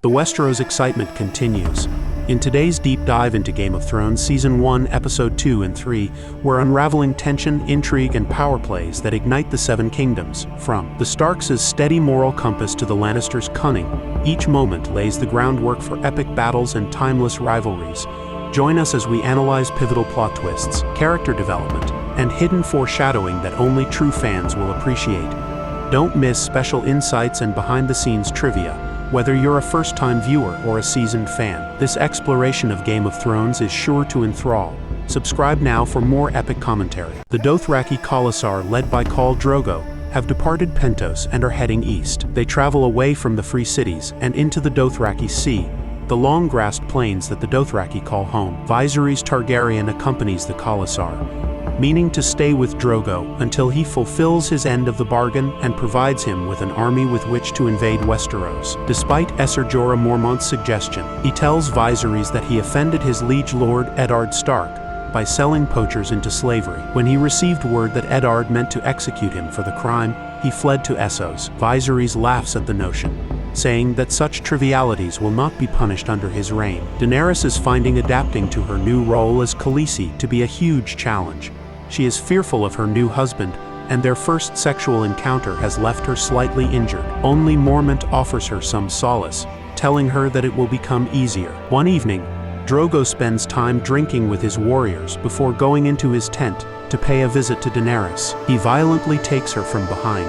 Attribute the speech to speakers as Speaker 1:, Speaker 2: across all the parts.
Speaker 1: The Westeros excitement continues. In today's deep dive into Game of Thrones Season 1, Episode 2 and 3, we're unraveling tension, intrigue, and power plays that ignite the Seven Kingdoms. From the Starks' steady moral compass to the Lannisters' cunning, each moment lays the groundwork for epic battles and timeless rivalries. Join us as we analyze pivotal plot twists, character development, and hidden foreshadowing that only true fans will appreciate. Don't miss special insights and behind-the-scenes trivia. Whether you're a first-time viewer or a seasoned fan, this exploration of Game of Thrones is sure to enthrall. Subscribe now for more epic commentary. The Dothraki Khalasar, led by Khal Drogo, have departed Pentos and are heading east. They travel away from the free cities and into the Dothraki Sea, the long-grassed plains that the Dothraki call home. Viserys Targaryen accompanies the Khalasar, meaning to stay with Drogo until he fulfills his end of the bargain and provides him with an army with which to invade Westeros. Despite Ser Jorah Mormont's suggestion, he tells Viserys that he offended his liege lord Eddard Stark by selling poachers into slavery. When he received word that Eddard meant to execute him for the crime, he fled to Essos. Viserys laughs at the notion, saying that such trivialities will not be punished under his reign. Daenerys is finding adapting to her new role as Khaleesi to be a huge challenge. She is fearful of her new husband, and their first sexual encounter has left her slightly injured. Only Mormont offers her some solace, telling her that it will become easier. One evening, Drogo spends time drinking with his warriors before going into his tent to pay a visit to Daenerys. He violently takes her from behind,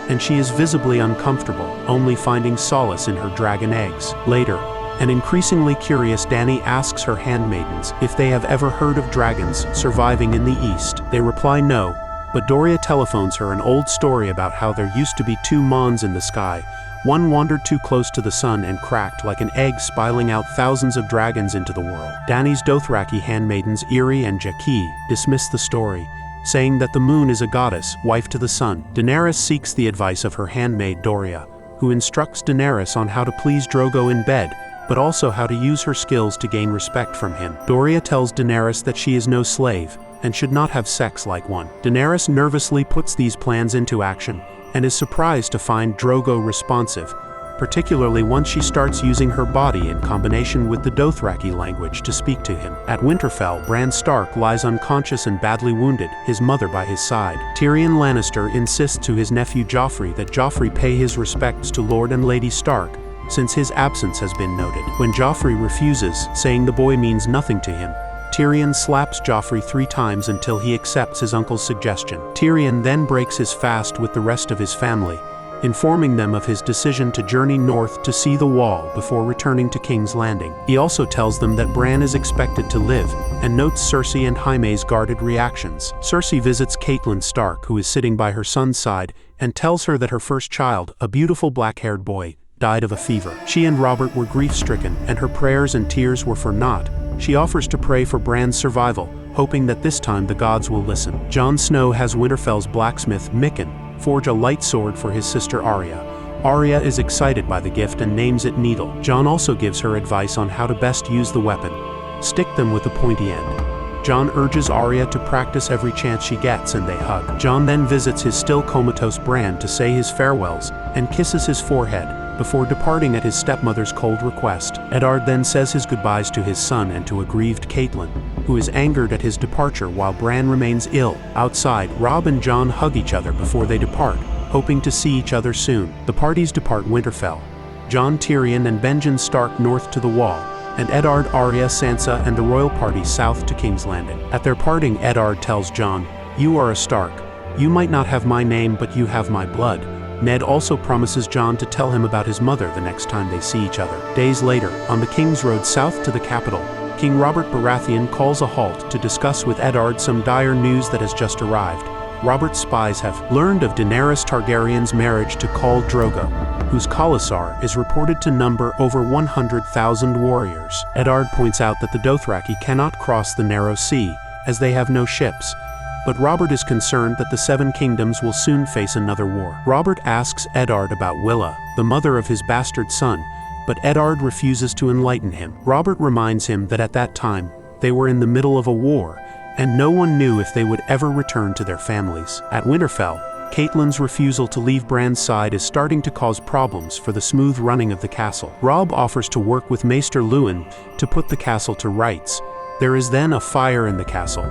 Speaker 1: and she is visibly uncomfortable, only finding solace in her dragon eggs. Later, an increasingly curious Dany asks her handmaidens if they have ever heard of dragons surviving in the east. They reply no, but Doria telephones her an old story about how there used to be two Mons in the sky. One wandered too close to the sun and cracked like an egg, spilling out thousands of dragons into the world. Dany's Dothraki handmaidens Irri and Jaqi dismiss the story, saying that the moon is a goddess, wife to the sun. Daenerys seeks the advice of her handmaid Doria, who instructs Daenerys on how to please Drogo in bed, but also how to use her skills to gain respect from him. Doria tells Daenerys that she is no slave, and should not have sex like one. Daenerys nervously puts these plans into action, and is surprised to find Drogo responsive, particularly once she starts using her body in combination with the Dothraki language to speak to him. At Winterfell, Bran Stark lies unconscious and badly wounded, his mother by his side. Tyrion Lannister insists to his nephew Joffrey that Joffrey pay his respects to Lord and Lady Stark, since his absence has been noted. When Joffrey refuses, saying the boy means nothing to him, Tyrion slaps Joffrey 3 times until he accepts his uncle's suggestion. Tyrion then breaks his fast with the rest of his family, informing them of his decision to journey north to see the Wall before returning to King's Landing. He also tells them that Bran is expected to live, and notes Cersei and Jaime's guarded reactions. Cersei visits Catelyn Stark, who is sitting by her son's side, and tells her that her first child, a beautiful black-haired boy, died of a fever. She and Robert were grief-stricken, and her prayers and tears were for naught. She offers to pray for Bran's survival, hoping that this time the gods will listen. Jon Snow has Winterfell's blacksmith, Mikken, forge a light sword for his sister Arya. Arya is excited by the gift and names it Needle. Jon also gives her advice on how to best use the weapon. Stick them with the pointy end. Jon urges Arya to practice every chance she gets, and they hug. Jon then visits his still comatose Bran to say his farewells, and kisses his forehead, before departing at his stepmother's cold request. Eddard then says his goodbyes to his son and to a grieved Catelyn, who is angered at his departure while Bran remains ill. Outside, Robb and Jon hug each other before they depart, hoping to see each other soon. The parties depart Winterfell. Jon, Tyrion, and Benjen Stark north to the Wall, and Eddard, Arya, Sansa, and the royal party south to King's Landing. At their parting, Eddard tells Jon, "You are a Stark. You might not have my name, but you have my blood." Ned also promises Jon to tell him about his mother the next time they see each other. Days later, on the King's Road south to the capital, King Robert Baratheon calls a halt to discuss with Eddard some dire news that has just arrived. Robert's spies have learned of Daenerys Targaryen's marriage to Khal Drogo, whose Khalasar is reported to number over 100,000 warriors. Eddard points out that the Dothraki cannot cross the narrow sea, as they have no ships, but Robert is concerned that the Seven Kingdoms will soon face another war. Robert asks Eddard about Willa, the mother of his bastard son, but Eddard refuses to enlighten him. Robert reminds him that at that time, they were in the middle of a war, and no one knew if they would ever return to their families. At Winterfell, Catelyn's refusal to leave Bran's side is starting to cause problems for the smooth running of the castle. Robb offers to work with Maester Luwin to put the castle to rights. There is then a fire in the castle,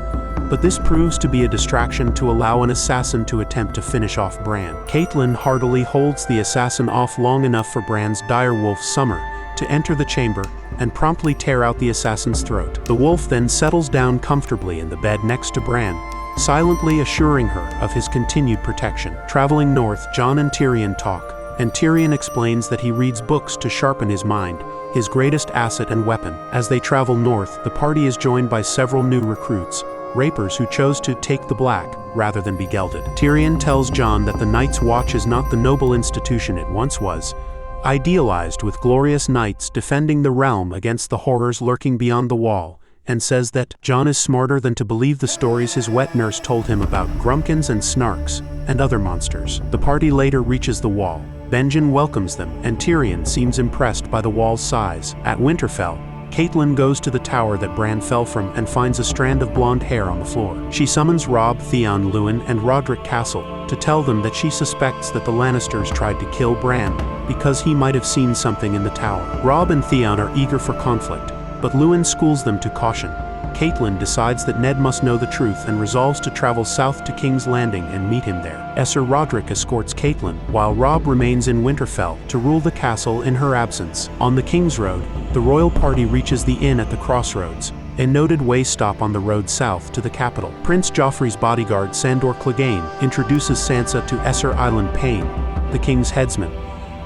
Speaker 1: but this proves to be a distraction to allow an assassin to attempt to finish off Bran. Catelyn heartily holds the assassin off long enough for Bran's direwolf Summer to enter the chamber and promptly tear out the assassin's throat. The wolf then settles down comfortably in the bed next to Bran, silently assuring her of his continued protection. Traveling north, Jon and Tyrion talk, and Tyrion explains that he reads books to sharpen his mind, his greatest asset and weapon. As they travel north, the party is joined by several new recruits, rapers who chose to take the black rather than be gelded. Tyrion tells Jon that the Night's Watch is not the noble institution it once was, idealized with glorious knights defending the realm against the horrors lurking beyond the wall, and says that Jon is smarter than to believe the stories his wet nurse told him about grumpkins and snarks and other monsters. The party later reaches the wall. Benjen welcomes them, and Tyrion seems impressed by the wall's size. At Winterfell, Catelyn goes to the tower that Bran fell from and finds a strand of blonde hair on the floor. She summons Robb, Theon, Luwin, and Roderick Castle to tell them that she suspects that the Lannisters tried to kill Bran because he might have seen something in the tower. Robb and Theon are eager for conflict, but Luwin schools them to caution. Catelyn decides that Ned must know the truth and resolves to travel south to King's Landing and meet him there. Esser Roderick escorts Catelyn, while Robb remains in Winterfell to rule the castle in her absence. On the King's Road, the royal party reaches the inn at the crossroads, a noted way stop on the road south to the capital. Prince Joffrey's bodyguard Sandor Clegane introduces Sansa to Esser Island Payne, the king's headsman,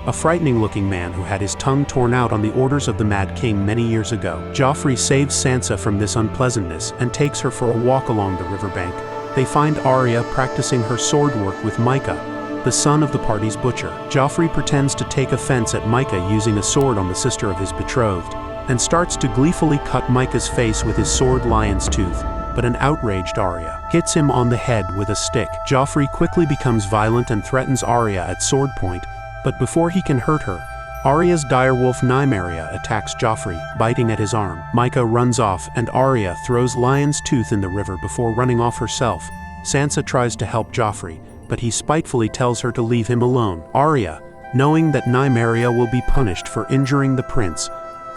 Speaker 1: a frightening-looking man who had his tongue torn out on the orders of the Mad King many years ago. Joffrey saves Sansa from this unpleasantness and takes her for a walk along the riverbank. They find Arya practicing her sword work with Micah, the son of the party's butcher. Joffrey pretends to take offense at Micah using a sword on the sister of his betrothed, and starts to gleefully cut Micah's face with his sword Lion's Tooth, but an outraged Arya hits him on the head with a stick. Joffrey quickly becomes violent and threatens Arya at sword point, but before he can hurt her, Arya's direwolf Nymeria attacks Joffrey, biting at his arm. Micah runs off, and Arya throws Lion's Tooth in the river before running off herself. Sansa tries to help Joffrey, but he spitefully tells her to leave him alone. Arya, knowing that Nymeria will be punished for injuring the prince,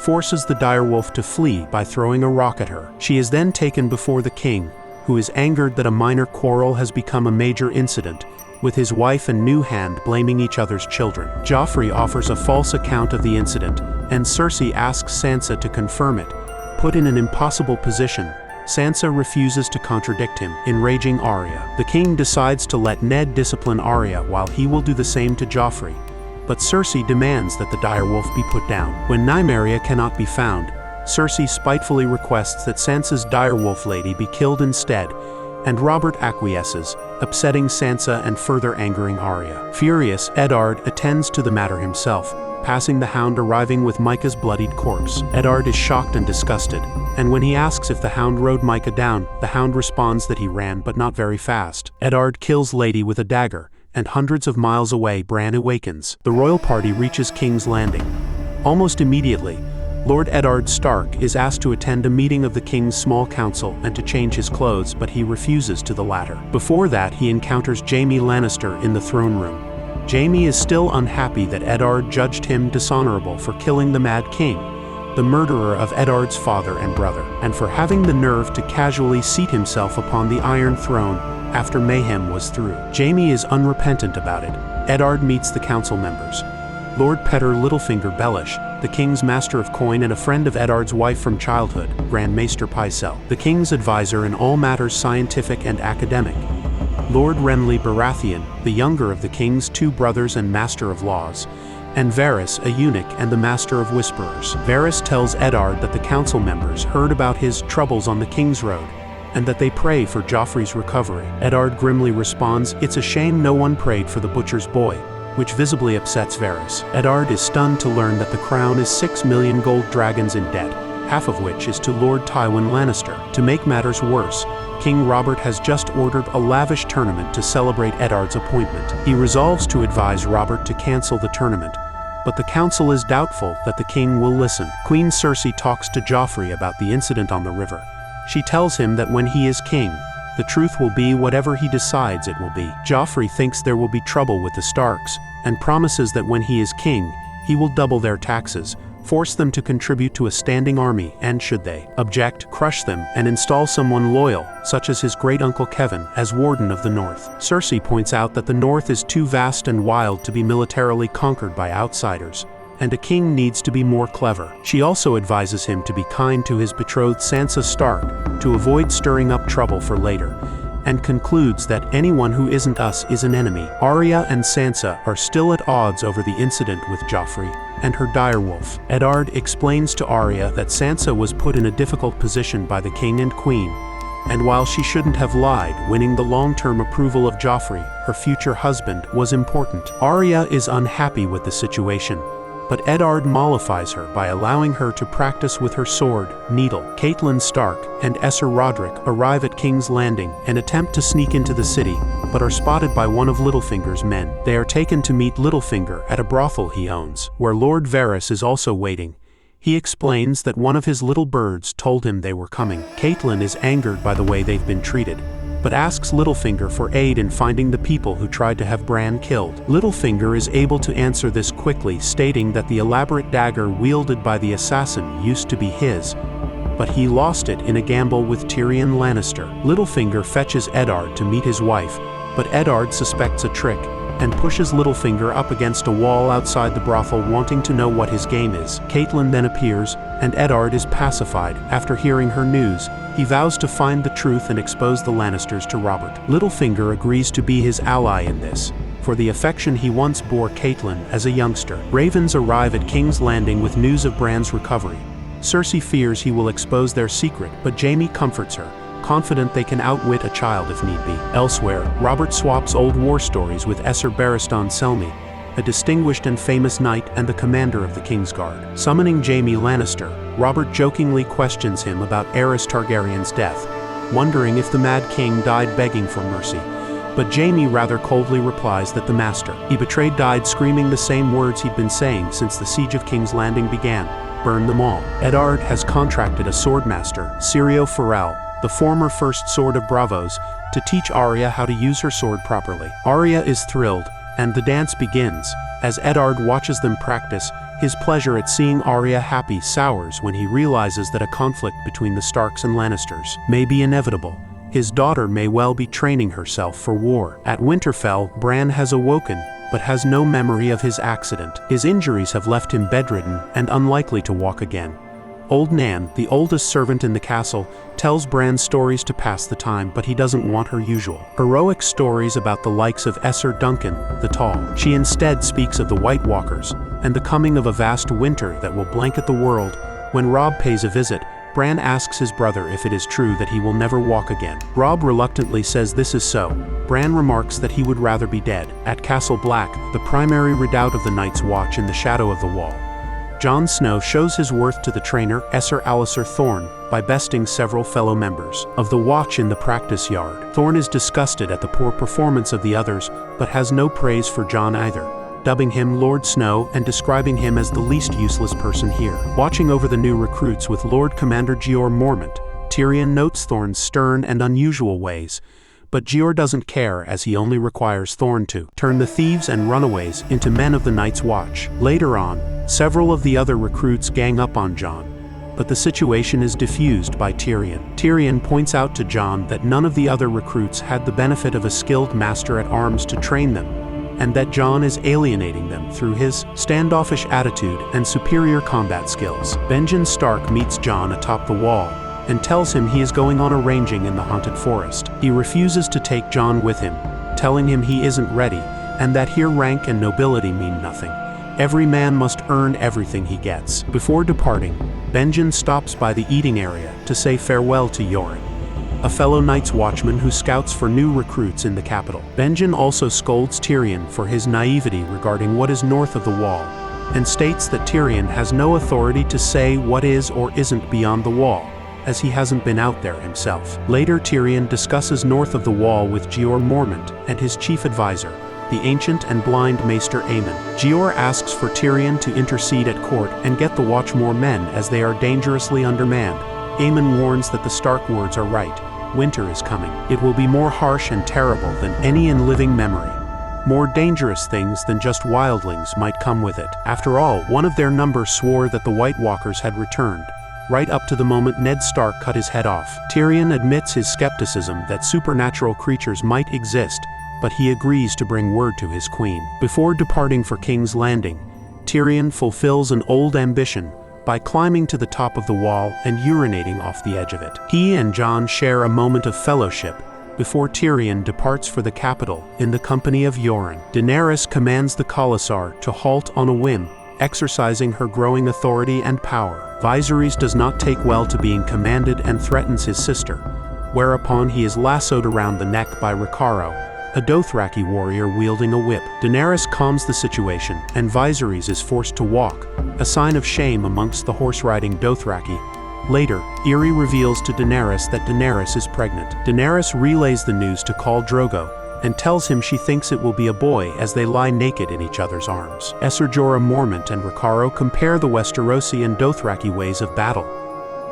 Speaker 1: forces the direwolf to flee by throwing a rock at her. She is then taken before the king, who is angered that a minor quarrel has become a major incident, with his wife and new hand blaming each other's children. Joffrey offers a false account of the incident, and Cersei asks Sansa to confirm it. Put in an impossible position, Sansa refuses to contradict him, enraging Arya. The king decides to let Ned discipline Arya while he will do the same to Joffrey, but Cersei demands that the direwolf be put down. When Nymeria cannot be found, Cersei spitefully requests that Sansa's direwolf lady be killed instead, and Robert acquiesces, upsetting Sansa and further angering Arya. Furious, Eddard attends to the matter himself, passing the Hound arriving with Micah's bloodied corpse. Eddard is shocked and disgusted, and when he asks if the Hound rode Micah down, the Hound responds that he ran but not very fast. Eddard kills Lady with a dagger, and hundreds of miles away Bran awakens. The royal party reaches King's Landing. Almost immediately, Lord Eddard Stark is asked to attend a meeting of the King's small council and to change his clothes, but he refuses to the latter. Before that, he encounters Jaime Lannister in the throne room. Jaime is still unhappy that Eddard judged him dishonorable for killing the Mad King, the murderer of Eddard's father and brother, and for having the nerve to casually seat himself upon the Iron Throne after mayhem was through. Jaime is unrepentant about it. Eddard meets the council members. Lord Petter Littlefinger Bellish, the king's master of coin and a friend of Eddard's wife from childhood, Grand Maester Pycelle, the king's advisor in all matters scientific and academic. Lord Renly Baratheon, the younger of the king's two brothers and master of laws, and Varys, a eunuch and the master of whisperers. Varys tells Eddard that the council members heard about his troubles on the King's Road, and that they pray for Joffrey's recovery. Eddard grimly responds, "It's a shame no one prayed for the butcher's boy," which visibly upsets Varys. Eddard is stunned to learn that the crown is 6 million gold dragons in debt, half of which is to Lord Tywin Lannister. To make matters worse, King Robert has just ordered a lavish tournament to celebrate Eddard's appointment. He resolves to advise Robert to cancel the tournament, but the council is doubtful that the king will listen. Queen Cersei talks to Joffrey about the incident on the river. She tells him that when he is king, The truth will be whatever he decides it will be. Joffrey thinks there will be trouble with the Starks, and promises that when he is king, he will double their taxes, force them to contribute to a standing army, and should they object, crush them, and install someone loyal, such as his great-uncle Kevin, as Warden of the North. Cersei points out that the North is too vast and wild to be militarily conquered by outsiders, and a king needs to be more clever. She also advises him to be kind to his betrothed Sansa Stark, to avoid stirring up trouble for later, and concludes that anyone who isn't us is an enemy. Arya and Sansa are still at odds over the incident with Joffrey and her direwolf. Eddard explains to Arya that Sansa was put in a difficult position by the king and queen, and while she shouldn't have lied, winning the long-term approval of Joffrey, her future husband, was important. Arya is unhappy with the situation, but Eddard mollifies her by allowing her to practice with her sword, needle. Catelyn Stark and Esser Roderick arrive at King's Landing and attempt to sneak into the city, but are spotted by one of Littlefinger's men. They are taken to meet Littlefinger at a brothel he owns, where Lord Varys is also waiting. He explains that one of his little birds told him they were coming. Catelyn is angered by the way they've been treated, but asks Littlefinger for aid in finding the people who tried to have Bran killed. Littlefinger is able to answer this quickly, stating that the elaborate dagger wielded by the assassin used to be his, but he lost it in a gamble with Tyrion Lannister. Littlefinger fetches Eddard to meet his wife, but Eddard suspects a trick and pushes Littlefinger up against a wall outside the brothel, wanting to know what his game is. Catelyn then appears, and Eddard is pacified. After hearing her news, he vows to find the truth and expose the Lannisters to Robert. Littlefinger agrees to be his ally in this, for the affection he once bore Catelyn as a youngster. Ravens arrive at King's Landing with news of Bran's recovery. Cersei fears he will expose their secret, but Jaime comforts her, confident they can outwit a child if need be. Elsewhere, Robert swaps old war stories with Esser Barristan Selmy, a distinguished and famous knight and the commander of the Kingsguard. Summoning Jaime Lannister, Robert jokingly questions him about Aerys Targaryen's death, wondering if the Mad King died begging for mercy. But Jaime rather coldly replies that the master he betrayed died screaming the same words he'd been saying since the siege of King's Landing began: burn them all. Eddard has contracted a swordmaster, Syrio Forel, the former First Sword of Bravos, to teach Arya how to use her sword properly. Arya is thrilled, and the dance begins. As Eddard watches them practice, his pleasure at seeing Arya happy sours when he realizes that a conflict between the Starks and Lannisters may be inevitable. His daughter may well be training herself for war. At Winterfell, Bran has awoken, but has no memory of his accident. His injuries have left him bedridden and unlikely to walk again. Old Nan, the oldest servant in the castle, tells Bran stories to pass the time, but he doesn't want her usual heroic stories about the likes of Esser Duncan, the Tall. She instead speaks of the White Walkers, and the coming of a vast winter that will blanket the world. When Robb pays a visit, Bran asks his brother if it is true that he will never walk again. Robb reluctantly says this is so. Bran remarks that he would rather be dead. At Castle Black, the primary redoubt of the Night's Watch in the shadow of the wall, Jon Snow shows his worth to the trainer, Esser Alliser Thorne, by besting several fellow members of the Watch in the practice yard. Thorne is disgusted at the poor performance of the others, but has no praise for Jon either, dubbing him Lord Snow and describing him as the least useless person here. Watching over the new recruits with Lord Commander Jeor Mormont, Tyrion notes Thorne's stern and unusual ways, but Jeor doesn't care, as he only requires Thorne to turn the thieves and runaways into men of the Night's Watch. Later on, several of the other recruits gang up on Jon, but the situation is diffused by Tyrion. Tyrion points out to Jon that none of the other recruits had the benefit of a skilled master at arms to train them, and that Jon is alienating them through his standoffish attitude and superior combat skills. Benjen Stark meets Jon atop the wall and tells him he is going on a ranging in the haunted forest. He refuses to take Jon with him, telling him he isn't ready, and that here rank and nobility mean nothing. Every man must earn everything he gets. Before departing, Benjen stops by the eating area to say farewell to Yoren, a fellow Night's Watchman who scouts for new recruits in the capital. Benjen also scolds Tyrion for his naivety regarding what is north of the wall, and states that Tyrion has no authority to say what is or isn't beyond the wall, as he hasn't been out there himself. Later, Tyrion discusses north of the wall with Jeor Mormont and his chief advisor, the ancient and blind Maester Aemon. Jeor asks for Tyrion to intercede at court and get the Watch more men, as they are dangerously undermanned. Aemon warns that the Stark words are right. winter is coming. It will be more harsh and terrible than any in living memory. More dangerous things than just wildlings might come with it. After all, one of their number swore that the White Walkers had returned, right up to the moment Ned Stark cut his head off. Tyrion admits his skepticism that supernatural creatures might exist, but he agrees to bring word to his queen. Before departing for King's Landing, Tyrion fulfills an old ambition by climbing to the top of the wall and urinating off the edge of it. He and Jon share a moment of fellowship before Tyrion departs for the capital in the company of Yoren. Daenerys commands the Khalasar to halt on a whim, exercising her growing authority and power. Viserys does not take well to being commanded and threatens his sister, whereupon he is lassoed around the neck by Ricardo, a Dothraki warrior wielding a whip. Daenerys calms the situation, and Viserys is forced to walk, a sign of shame amongst the horse-riding Dothraki. Later, Irri reveals to Daenerys that Daenerys is pregnant. Daenerys relays the news to Khal Drogo, and tells him she thinks it will be a boy as they lie naked in each other's arms. Ser Jorah Mormont and Ricardo compare the Westerosi and Dothraki ways of battle.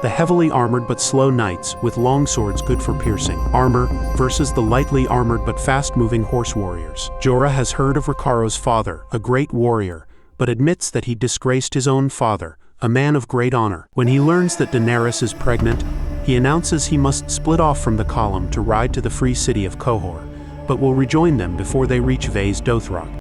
Speaker 1: The heavily armored but slow knights with long swords good for piercing armor versus the lightly armored but fast-moving horse warriors. Jorah has heard of Ricardo's father, a great warrior, but admits that he disgraced his own father, a man of great honor. When he learns that Daenerys is pregnant, he announces he must split off from the column to ride to the free city of Qohor, but will rejoin them before they reach Vaes Dothrak.